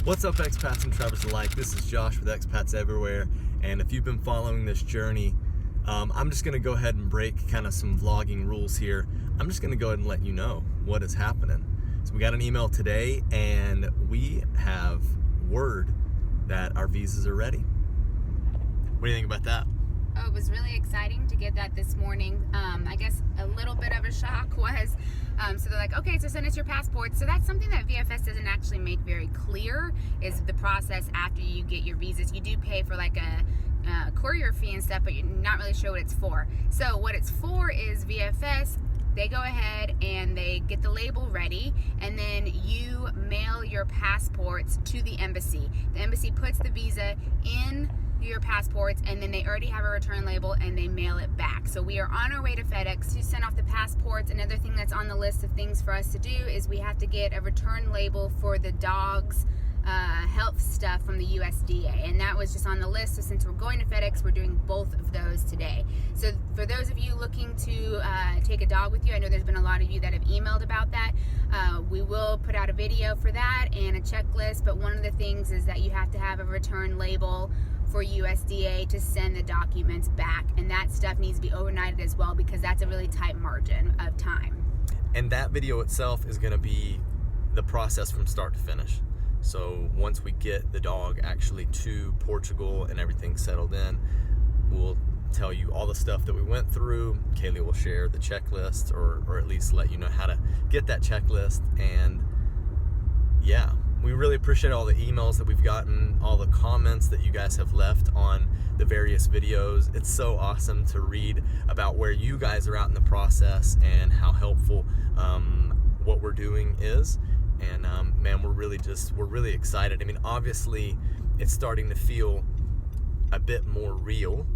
What's up, expats and travelers alike? This is Josh with Expats Everywhere, and if you've been following this journey, I'm just going to go ahead and break kind of some vlogging rules here. I'm just going to go ahead and let you know what is happening. So we got an email today, and we have word that our visas are ready. What do you think about that? Oh, it was really exciting to get that this morning. I guess a little bit of a shock was, so they're like, okay, so send us your passports. So that's something that VFS doesn't actually make very clear, is the process after you get your visas. You do pay for like a courier fee and stuff, but you're not really sure what it's for. So what it's for is VFS, they go ahead and they get the label ready, and then you mail your passports to the embassy. The embassy puts the visa in your passports, and then they already have a return label and they mail it back. So we are on our way to FedEx to send off the passports. Another thing that's on the list of things for us to do is we have to get a return label for the dog's health stuff from the USDA, and that was just on the list. So since we're going to FedEx, we're doing both of those today. So for those of you looking to take a dog with you, I know there's been a lot of you that have emailed about that. We will put out a video for that and a checklist, but one of the things is that you have to have a return label for USDA to send the documents back, and that stuff needs to be overnighted as well, because that's a really tight margin of time. And that video itself is going to be the process from start to finish. So once we get the dog actually to Portugal and everything settled in, we'll tell you all the stuff that we went through. Kaylee will share the checklist, or at least let you know how to get that checklist. And yeah, we really appreciate all the emails that we've gotten, all the comments that you guys have left on the various videos. It's so awesome to read about where you guys are at in the process and how helpful what we're doing is. And man, we're really excited. I mean, obviously it's starting to feel a bit more real,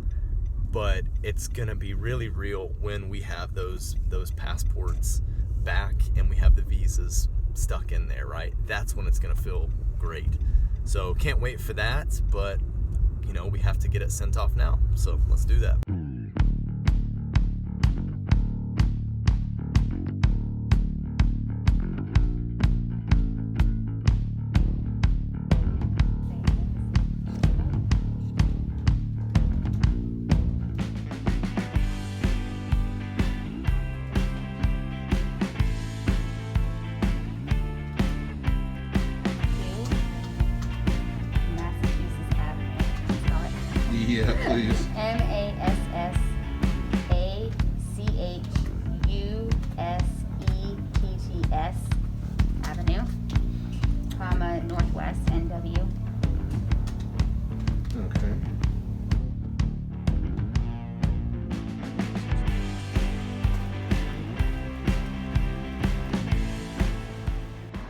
but it's gonna be really real when we have those passports back and we have the visas stuck in there, right? That's when it's gonna feel great. So can't wait for that, but you know, we have to get it sent off now. So let's do that. Yeah, please. MASSACHUSETTS Avenue, comma, Northwest NW. Okay.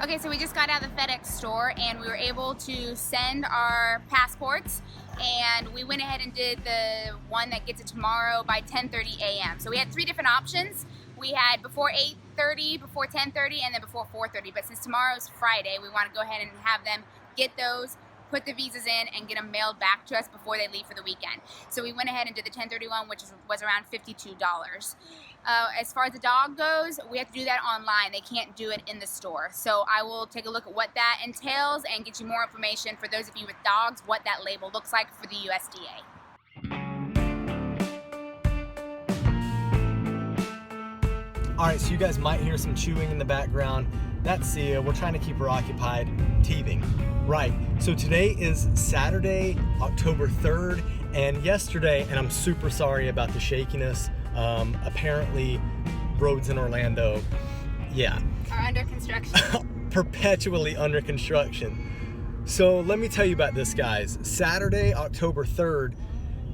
Okay, so we just got out of the FedEx store and we were able to send our passports, and we went ahead and did the one that gets it tomorrow by 10:30 a.m. So we had three different options. We had before 8:30, before 10:30, and then before 4:30. But since tomorrow's Friday, we want to go ahead and have them get those, put the visas in, and get them mailed back to us before they leave for the weekend. So we went ahead and did the 1031, which was around $52. As far as the dog goes, we have to do that online. They can't do it in the store. So I will take a look at what that entails and get you more information for those of you with dogs, what that label looks like for the USDA. All right, so you guys might hear some chewing in the background. That's Sia. We're trying to keep her occupied teething. Right, so today is Saturday, October 3rd, and yesterday, and I'm super sorry about the shakiness, apparently roads in Orlando, yeah, Are under construction. perpetually under construction. So let me tell you about this, guys. Saturday, October 3rd,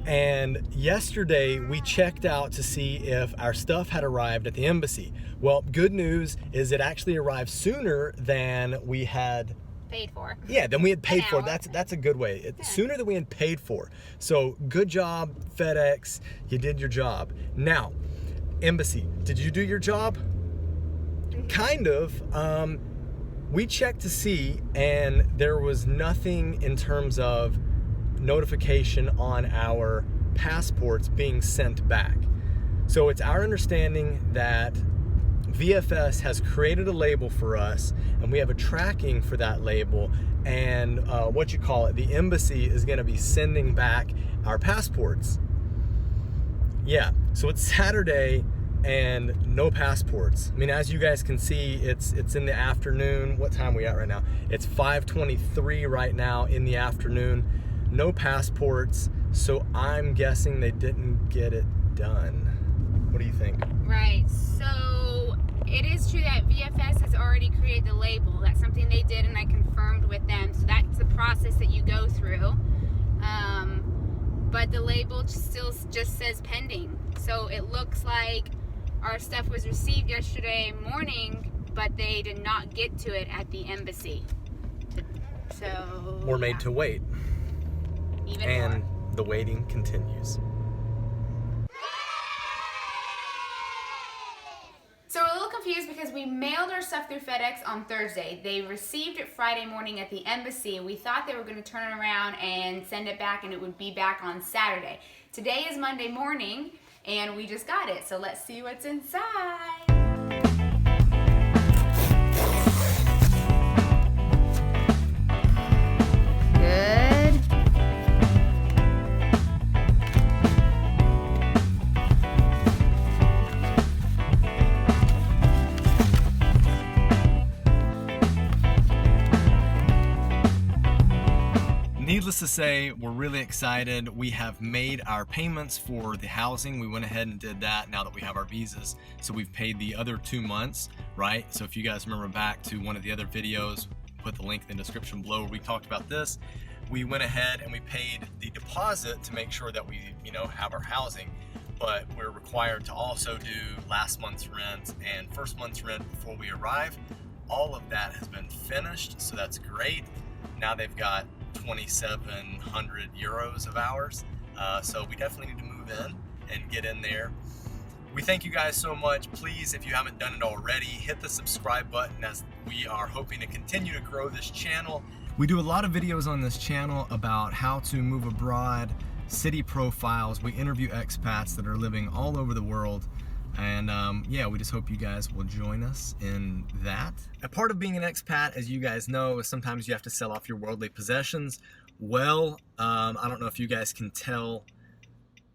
and yesterday we checked out to see if our stuff had arrived at the embassy. Well, good news is it actually arrived sooner than we had paid for. Yeah, than we had paid for. Hour. That's a good way. Yeah. Sooner than we had paid for. So good job, FedEx. You did your job. Now, embassy, did you do your job? Kind of. We checked to see, and there was nothing in terms of notification on our passports being sent back. So it's our understanding that VFS has created a label for us, and we have a tracking for that label, and the embassy is going to be sending back our passports. Yeah, so it's Saturday and no passports. I mean, as you guys can see, it's in the afternoon. What time are we at right now? It's 5:23 right now in the afternoon. No passports, so I'm guessing they didn't get it done. What do you think? Right, so it is true that VFS has already created the label. That's something they did, and I confirmed with them. So that's the process that you go through. But the label still just says pending. So it looks like our stuff was received yesterday morning, but they did not get to it at the embassy. So We're made to wait. Even and more. The waiting continues. So we're a little confused because we mailed our stuff through FedEx on Thursday. They received it Friday morning at the embassy. We thought they were going to turn it around and send it back, and it would be back on Saturday. Today is Monday morning, and we just got it. So let's see what's inside. Good. Needless to say, we're really excited. We have made our payments for the housing. We went ahead and did that now that we have our visas. So we've paid the other 2 months, right? So if you guys remember back to one of the other videos, put the link in the description below where we talked about this. We went ahead and we paid the deposit to make sure that we, have our housing. But we're required to also do last month's rent and first month's rent before we arrive. All of that has been finished, so that's great. Now they've got 2,700 euros of ours, so we definitely need to move in and get in there. We thank you guys so much. Please, if you haven't done it already, hit the subscribe button, as we are hoping to continue to grow this channel. We do a lot of videos on this channel about how to move abroad, city profiles. We interview expats that are living all over the world. And we just hope you guys will join us in that. A part of being an expat, as you guys know, is sometimes you have to sell off your worldly possessions. Well, I don't know if you guys can tell,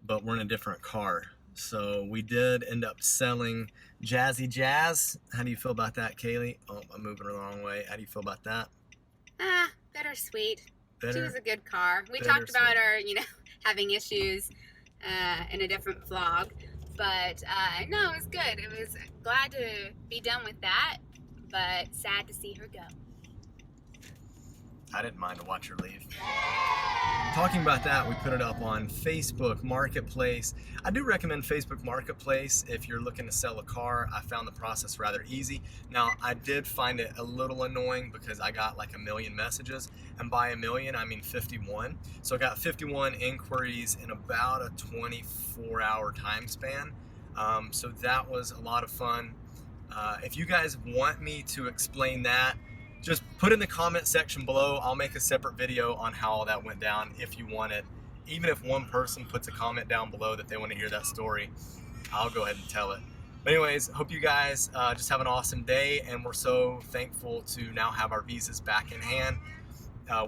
but we're in a different car. So we did end up selling Jazzy Jazz. How do you feel about that, Kaylee? Oh, I'm moving the wrong way. How do you feel about that? Bittersweet. Bitter, She was a good car. We talked about her, having issues in a different vlog. But no, it was good. It was glad to be done with that, but sad to see her go. I didn't mind to watch her leave. Talking about that, we put it up on Facebook Marketplace. I do recommend Facebook Marketplace if you're looking to sell a car. I found the process rather easy. Now, I did find it a little annoying because I got like 1 million messages, and by 1 million, I mean 51. So I got 51 inquiries in about a 24-hour time span. So that was a lot of fun. If you guys want me to explain that, just put in the comment section below. I'll make a separate video on how all that went down if you want it. Even if one person puts a comment down below that they want to hear that story, I'll go ahead and tell it. But anyways, hope you guys just have an awesome day, and we're so thankful to now have our visas back in hand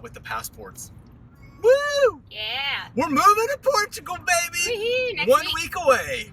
with the passports. Woo! Yeah. We're moving to Portugal, baby! Woo-hoo, next 1 week. week away.